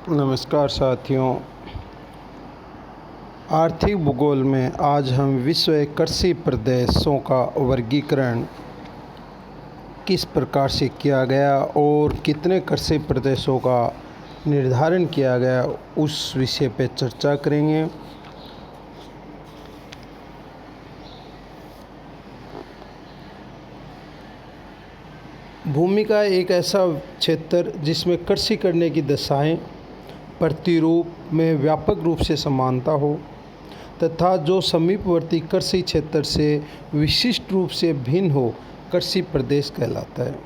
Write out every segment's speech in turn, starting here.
नमस्कार साथियों। आर्थिक भूगोल में आज हम विश्व कृषि प्रदेशों का वर्गीकरण किस प्रकार से किया गया और कितने कृषि प्रदेशों का निर्धारण किया गया उस विषय पर चर्चा करेंगे। भूमि का एक ऐसा क्षेत्र जिसमें कृषि करने की दशाएं प्रतिरूप में व्यापक रूप से समानता हो तथा जो समीपवर्ती कृषि क्षेत्र से विशिष्ट रूप से भिन्न हो, कृषि प्रदेश कहलाता है।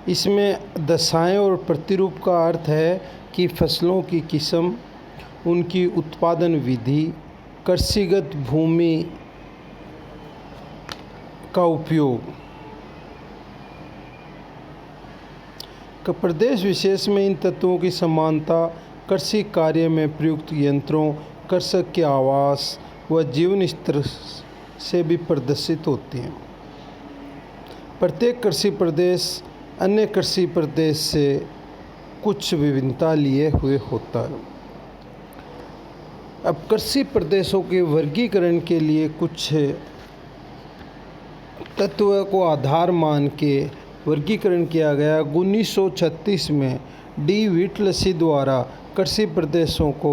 इसमें दशाएं और प्रतिरूप का अर्थ है कि फसलों की किस्म, उनकी उत्पादन विधि, कृषिगत भूमि का उपयोग। प्रदेश विशेष में इन तत्वों की समानता कृषि कार्य में प्रयुक्त यंत्रों, कृषक के आवास व जीवन स्तर से भी प्रदर्शित होती हैं। प्रत्येक कृषि प्रदेश अन्य कृषि प्रदेश से कुछ विभिन्नता लिए हुए होता है। अब कृषि प्रदेशों के वर्गीकरण के लिए कुछ तत्व को आधार मान के वर्गीकरण किया गया। 1936 में डी व्हिटलसी द्वारा कृषि प्रदेशों को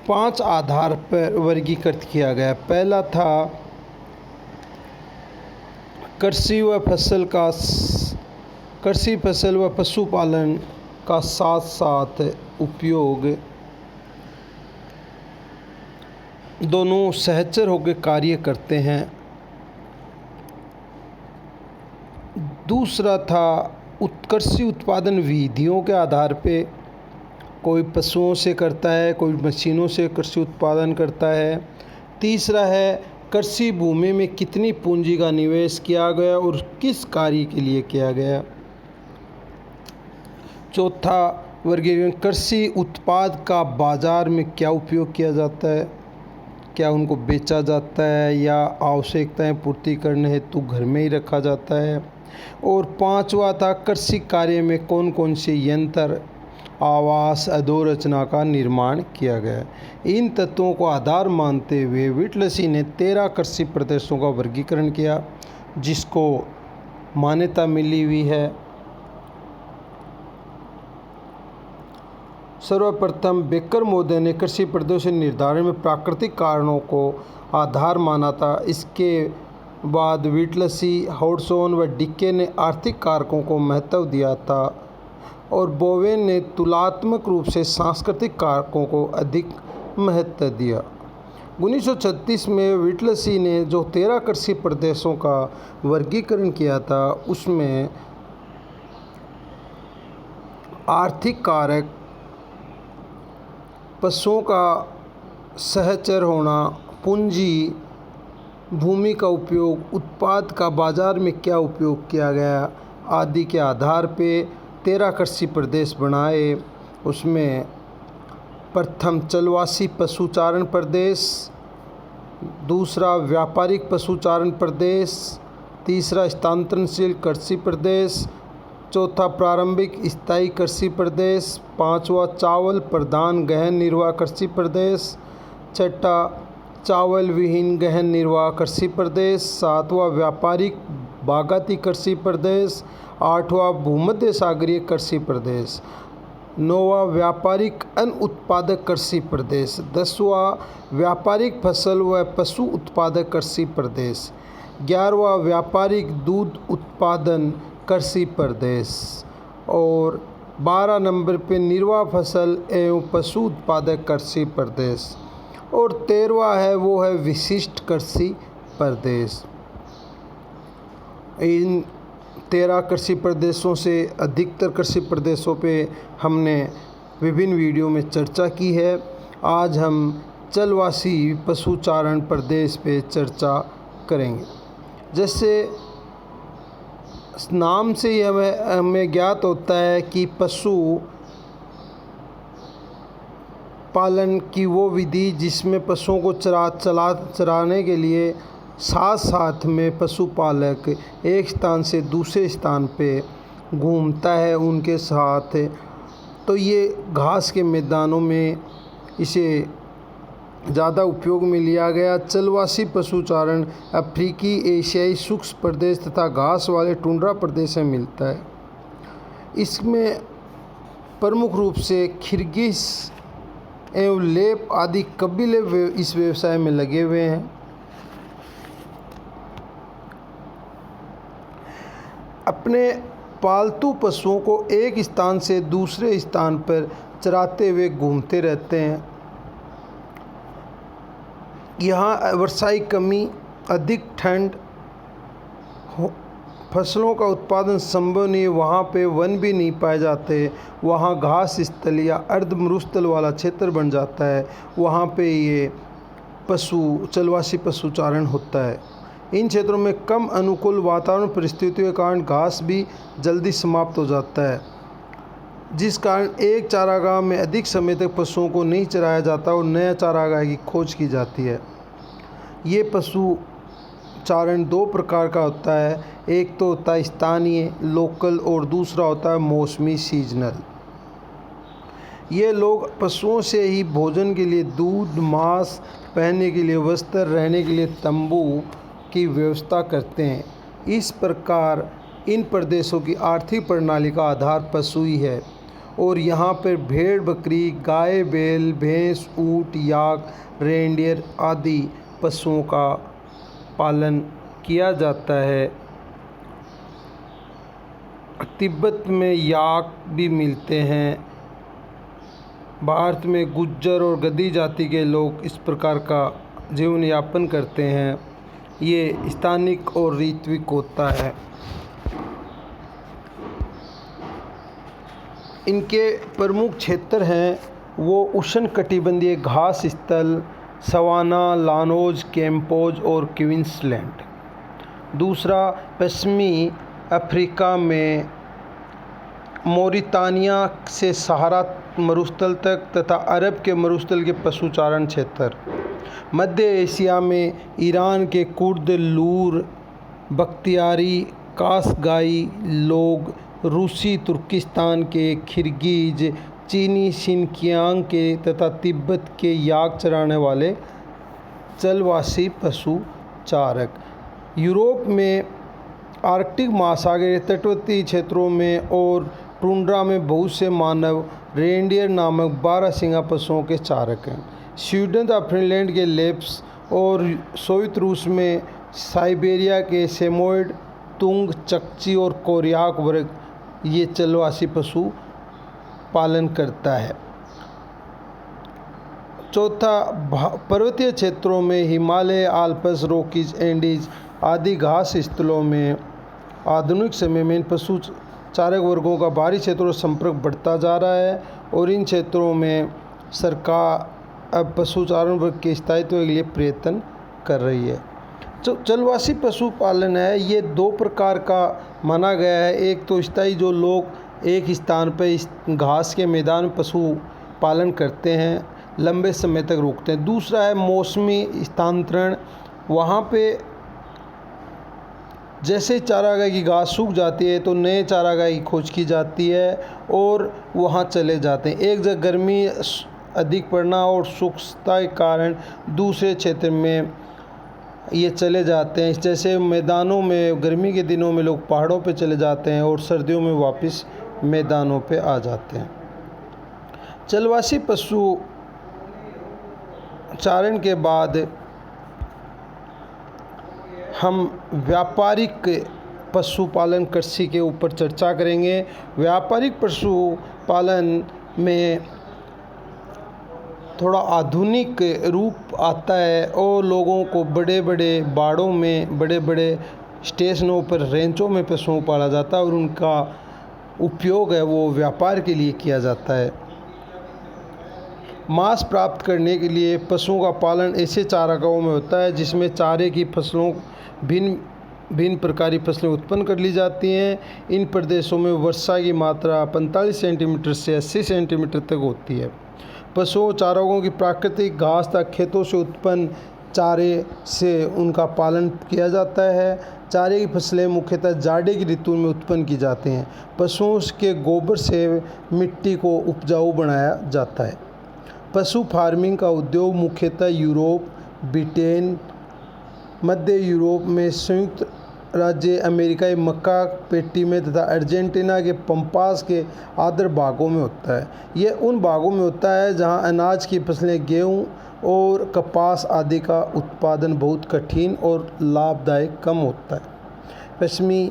5 आधार पर वर्गीकृत किया गया। पहला था कृषि फसल व पशुपालन का साथ साथ उपयोग, दोनों सहचर होकर कार्य करते हैं। दूसरा था कृषि उत्पादन विधियों के आधार पे, कोई पशुओं से करता है, कोई मशीनों से कृषि उत्पादन करता है। तीसरा है कृषि भूमि में कितनी पूंजी का निवेश किया गया और किस कार्य के लिए किया गया। चौथा वर्गीकरण, कृषि उत्पाद का बाजार में क्या उपयोग किया जाता है, क्या उनको बेचा जाता है या आवश्यकताएं पूर्ति करने हेतु घर में ही रखा जाता है। और पांचवा था कृषि कार्य में कौन कौन से यंत्र, आवास, अधोरचना का निर्माण किया गया। इन तत्वों को आधार मानते हुए व्हिटलसी ने 13 कृषि प्रदेशों का वर्गीकरण किया, जिसको मान्यता मिली हुई है। सर्वप्रथम बेकर महोदय ने कृषि प्रदेशों निर्धारण में प्राकृतिक कारणों को आधार माना था। इसके बाद व्हिटलसी, हॉडसन व डिके ने आर्थिक कारकों को महत्व दिया था और बोवेन ने तुलनात्मक रूप से सांस्कृतिक कारकों को अधिक महत्व दिया। 1936 में व्हिटलसी ने जो 13 कृषि प्रदेशों का वर्गीकरण किया था, उसमें आर्थिक कारक, पशुओं का सहचर होना, पूंजी, भूमि का उपयोग, उत्पाद का बाजार में क्या उपयोग किया गया आदि के आधार पे 13 कृषि प्रदेश बनाए। उसमें प्रथम चलवासी पशुचारण प्रदेश, दूसरा व्यापारिक पशुचारण प्रदेश, तीसरा स्थानांतरणशील कृषि प्रदेश, चौथा प्रारंभिक स्थायी कृषि प्रदेश, पांचवा चावल प्रधान गहन निर्वाह कृषि प्रदेश, छठा चावल विहीन गहन निर्वाह कृषि प्रदेश, सातवां व्यापारिक बागाती कृषि प्रदेश, आठवां भूमध्य सागरीय कृषि प्रदेश, नौवां व्यापारिक अन्न उत्पादक कृषि प्रदेश, 10वां व्यापारिक फसल व पशु उत्पादक कृषि प्रदेश, 11वां व्यापारिक दूध उत्पादन कृषि प्रदेश और 12 नंबर पे निर्वाह फसल एवं पशु उत्पादक कृषि प्रदेश और 13वां है वो है विशिष्ट कृषि प्रदेश। इन 13 कृषि प्रदेशों से अधिकतर कृषि प्रदेशों पे हमने विभिन्न वीडियो में चर्चा की है। आज हम चलवासी पशुचारण प्रदेश पे चर्चा करेंगे। जैसे नाम से ही हमें ज्ञात होता है कि पशु पालन की वो विधि जिसमें पशुओं को चराने के लिए साथ साथ में पशुपालक एक स्थान से दूसरे स्थान पे घूमता है उनके साथ, तो ये घास के मैदानों में इसे ज़्यादा उपयोग में लिया गया। चलवासी पशुचारण अफ्रीकी, एशियाई शुष्क प्रदेश तथा घास वाले टुंड्रा प्रदेश में मिलता है। इसमें प्रमुख रूप से किर्गिज एवं लेप आदि कबीले इस व्यवसाय में लगे हुए हैं। अपने पालतू पशुओं को एक स्थान से दूसरे स्थान पर चराते हुए घूमते रहते हैं। यहाँ वर्षाई कमी, अधिक ठंड, फसलों का उत्पादन संभव नहीं है, वहाँ पे वन भी नहीं पाए जाते, वहाँ घास स्थल या अर्ध मरुस्थल वाला क्षेत्र बन जाता है, वहाँ पे ये चलवासी पशुचारण होता है। इन क्षेत्रों में कम अनुकूल वातावरण परिस्थितियों के कारण घास भी जल्दी समाप्त हो जाता है, जिस कारण एक चारागाह में अधिक समय तक पशुओं को नहीं चराया जाता और नया चारागाह की खोज की जाती है। ये पशुचारण दो प्रकार का होता है, एक तो होता है स्थानीय लोकल और दूसरा होता है मौसमी सीजनल। ये लोग पशुओं से ही भोजन के लिए दूध, मांस, पहनने के लिए वस्त्र, रहने के लिए तंबू की व्यवस्था करते हैं। इस प्रकार इन प्रदेशों की आर्थिक प्रणाली का आधार पशु ही है और यहाँ पर भेड़, बकरी, गाय, बैल, भैंस, ऊँट, याक, रेंडियर आदि पशुओं का पालन किया जाता है। तिब्बत में याक भी मिलते हैं। भारत में गुज्जर और गद्दी जाति के लोग इस प्रकार का जीवन यापन करते हैं। ये स्थानिक और ऋत्विक होता है। इनके प्रमुख क्षेत्र हैं वो उष्णकटिबंधीय घास स्थल, सवाना, लानोज, कैम्पोज और क्वींसलैंड। दूसरा, पश्चिमी अफ्रीका में मोरितानिया से सहारा मरुस्थल तक तथा अरब के मरुस्थल के पशुचारण क्षेत्र। मध्य एशिया में ईरान के कुर्द, लूर, बख्तियारी, कासगाई लोग, रूसी तुर्किस्तान के किर्गिज, चीनी शिनकियांग के तथा तिब्बत के याक चराने वाले चलवासी पशुचारक। यूरोप में आर्कटिक महासागरीय तटवर्ती क्षेत्रों में और टुंड्रा में बहुत से मानव रेंडियर नामक 12 सिंगा पशुओं के चारक हैं। स्वीडन तथा फिनलैंड के लेप्स और सोवियत रूस में साइबेरिया के सेमोइड, तुंग, चकची और कोरियाक वर्ग ये चलवासी पशु पालन करता है। चौथा, पर्वतीय क्षेत्रों में हिमालय, आल्प्स, रॉकीज, एंडीज आदि घास स्थलों में आधुनिक समय में इन पशु चारक वर्गों का बाहरी क्षेत्रों से संपर्क बढ़ता जा रहा है और इन क्षेत्रों में सरकार अब पशुचारण वर्ग के स्थायित्व के लिए प्रयत्न कर रही है। जो चलवासी पशुपालन है ये दो प्रकार का माना गया है। एक तो स्थायी, जो लोग एक स्थान पर इस घास के मैदान में पशु पालन करते हैं, लंबे समय तक रुकते हैं। दूसरा है मौसमी स्थानांतरण। वहाँ पे जैसे चारागाह की घास सूख जाती है तो नए चारागाह की खोज की जाती है और वहाँ चले जाते हैं। एक जगह गर्मी अधिक पड़ना और शुष्कता के कारण दूसरे क्षेत्र में ये चले जाते हैं। जैसे मैदानों में गर्मी के दिनों में लोग पहाड़ों पे चले जाते हैं और सर्दियों में वापस मैदानों पे आ जाते हैं। चलवासी पशु चारण के बाद हम व्यापारिक पशुपालन कृषि के ऊपर चर्चा करेंगे। व्यापारिक पशुपालन में थोड़ा आधुनिक रूप आता है और लोगों को बड़े बड़े बाड़ों में, बड़े बड़े स्टेशनों पर, रेंचों में पशुओं पाला जाता है और उनका उपयोग है वो व्यापार के लिए किया जाता है। मांस प्राप्त करने के लिए पशुओं का पालन ऐसे चारागाहों में होता है जिसमें चारे की फसलों भिन्न प्रकार की फसलें उत्पन्न कर ली जाती हैं। इन प्रदेशों में वर्षा की मात्रा 45 सेंटीमीटर से 80 सेंटीमीटर तक होती है। पशुओं चारागाहों की प्राकृतिक घास तथा खेतों से उत्पन्न चारे से उनका पालन किया जाता है। चारे की फसलें मुख्यतः जाड़े की ऋतु में उत्पन्न की जाती हैं। पशुओं के गोबर से मिट्टी को उपजाऊ बनाया जाता है। पशु फार्मिंग का उद्योग मुख्यतः यूरोप, ब्रिटेन, मध्य यूरोप में संयुक्त राज्य अमेरिका की मक्का पेटी में तथा अर्जेंटीना के पंपास के आर्द्र भागों में होता है। यह उन भागों में होता है जहां अनाज की फसलें, गेहूं और कपास आदि का उत्पादन बहुत कठिन और लाभदायक कम होता है। पश्चिमी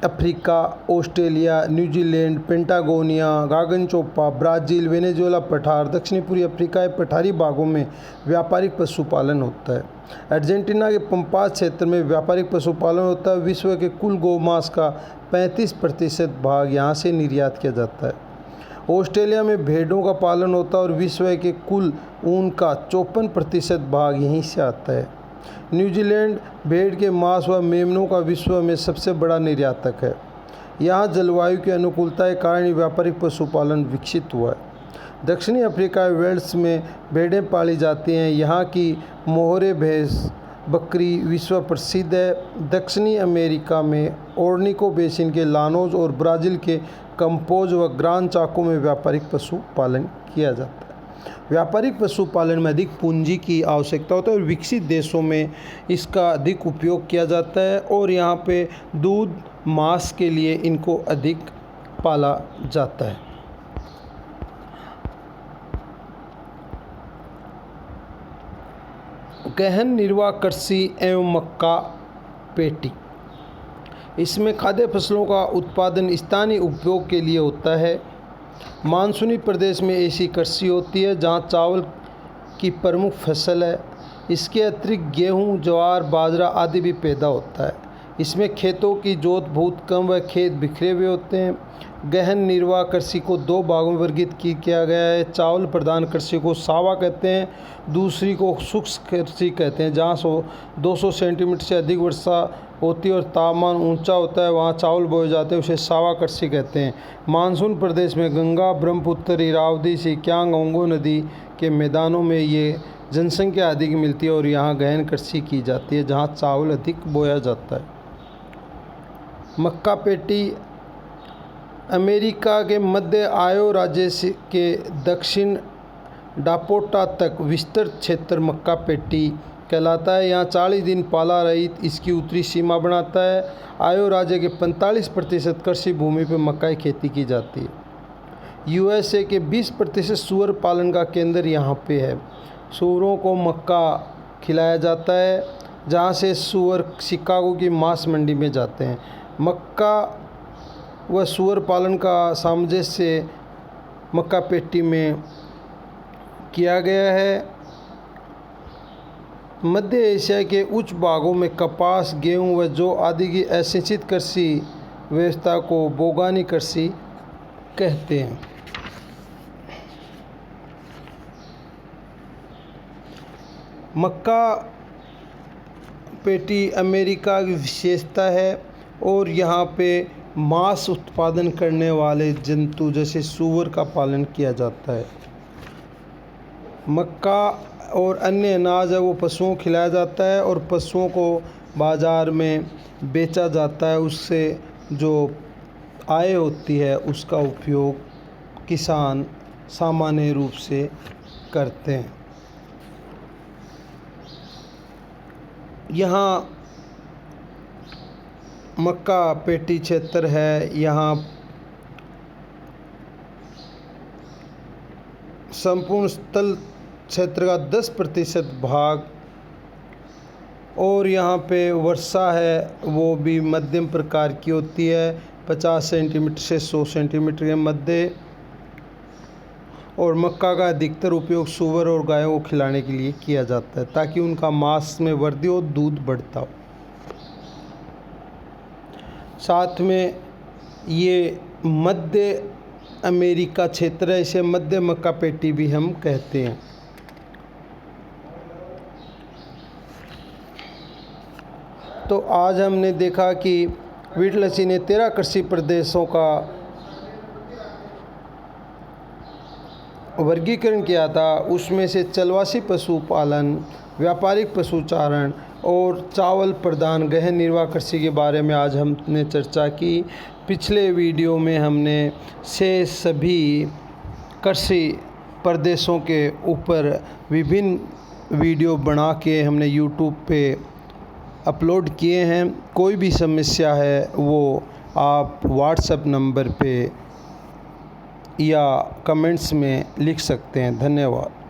अफ्रीका, ऑस्ट्रेलिया, न्यूजीलैंड, पेंटागोनिया, गागनचोपा, ब्राज़ील, वेनेजुएला पठार, दक्षिणी पूर्वी अफ्रीका के पठारी भागों में व्यापारिक पशुपालन होता है। अर्जेंटीना के पंपास क्षेत्र में व्यापारिक पशुपालन होता है। विश्व के कुल गौमांस का 35% भाग यहाँ से निर्यात किया जाता है। ऑस्ट्रेलिया में भेड़ों का पालन होता है और विश्व के कुल ऊन का 54% भाग यहीं से आता है। न्यूजीलैंड भेड़ के मांस व मेमनों का विश्व में सबसे बड़ा निर्यातक है। यहाँ जलवायु की अनुकूलता के कारण व्यापारिक पशुपालन विकसित हुआ है। दक्षिणी अफ्रीका वेल्स में भेड़ें पाली जाती हैं। यहाँ की मोहरे भैंस बकरी विश्व प्रसिद्ध है। दक्षिणी अमेरिका में ओर्निको बेसिन के लानोज और ब्राज़ील के कंपोज व ग्रान चाको में व्यापारिक पशुपालन किया जाता है। व्यापारिक पशुपालन में अधिक पूंजी की आवश्यकता होती है और विकसित देशों में इसका अधिक उपयोग किया जाता है और यहाँ पे दूध, मांस के लिए इनको अधिक पाला जाता है। गहन निर्वाह कृषि एवं मक्का पेटी। इसमें खाद्य फसलों का उत्पादन स्थानीय उपयोग के लिए होता है। मानसूनी प्रदेश में ऐसी कृषि होती है जहां चावल की प्रमुख फसल है। इसके अतिरिक्त गेहूं, ज्वार, बाजरा आदि भी पैदा होता है। इसमें खेतों की जोत बहुत कम व खेत बिखरे हुए होते हैं। गहन निर्वाह कृषि को 2 भागों में वर्गीकृत किया गया है। चावल प्रधान कृषि को सावा कहते हैं, दूसरी को शुष्क कृषि कहते हैं। जहाँ 200 सेंटीमीटर से अधिक वर्षा होती है और तापमान ऊंचा होता है वहाँ चावल बोए जाते हैं, उसे सावा कृषि कहते हैं। मानसून प्रदेश में गंगा, ब्रह्मपुत्र, इरावदी, सिक्यांग, ओंगो नदी के मैदानों में ये जनसंख्या अधिक मिलती है और यहाँ गहन कृषि की जाती है जहाँ चावल अधिक बोया जाता है। मक्का पेटी अमेरिका के मध्य आयो राज्य के दक्षिण डाकोटा तक विस्तृत क्षेत्र मक्का पेटी कहलाता है। यहाँ 40 दिन पाला रहित इसकी उत्तरी सीमा बनाता है। आयो राज्य के 45% कृषि भूमि पर मक्का की खेती की जाती है। यूएसए के 20% सूअर पालन का केंद्र यहाँ पे है। सूअरों को मक्का खिलाया जाता है जहाँ से सूअर शिकागो की मांस मंडी में जाते हैं। मक्का व सूअर पालन का सामंजस्य मक्का पेटी में किया गया है। मध्य एशिया के उच्च भागों में कपास, गेहूं व जौ आदि की असिंचित कृषि व्यवस्था को बोगानी कृषि कहते हैं। मक्का पेटी अमेरिका की विशेषता है और यहाँ पे मांस उत्पादन करने वाले जंतु जैसे सूअर का पालन किया जाता है। मक्का और अन्य अनाज है वो पशुओं को खिलाया जाता है और पशुओं को बाज़ार में बेचा जाता है। उससे जो आय होती है उसका उपयोग किसान सामान्य रूप से करते हैं। यहाँ मक्का पेटी क्षेत्र है। यहाँ संपूर्ण स्थल क्षेत्र का 10% भाग और यहाँ पे वर्षा है वो भी मध्यम प्रकार की होती है, 50 सेंटीमीटर से 100 सेंटीमीटर के मध्य। और मक्का का अधिकतर उपयोग सूअर और गायों को खिलाने के लिए किया जाता है ताकि उनका मांस में वृद्धि हो, दूध बढ़ता हो। साथ में ये मध्य अमेरिका क्षेत्र है, इसे मध्य मक्का पेटी भी हम कहते हैं। तो आज हमने देखा कि व्हिटलसी ने 13 कृषि प्रदेशों का वर्गीकरण किया था। उसमें से चलवासी पशुपालन, व्यापारिक पशुचारण और चावल प्रदान गहन निर्वाह कृषि के बारे में आज हमने चर्चा की। पिछले वीडियो में हमने सभी कृषि प्रदेशों के ऊपर विभिन्न वीडियो बना के हमने यूट्यूब पे अपलोड किए हैं। कोई भी समस्या है वो आप व्हाट्सएप नंबर पे या कमेंट्स में लिख सकते हैं। धन्यवाद।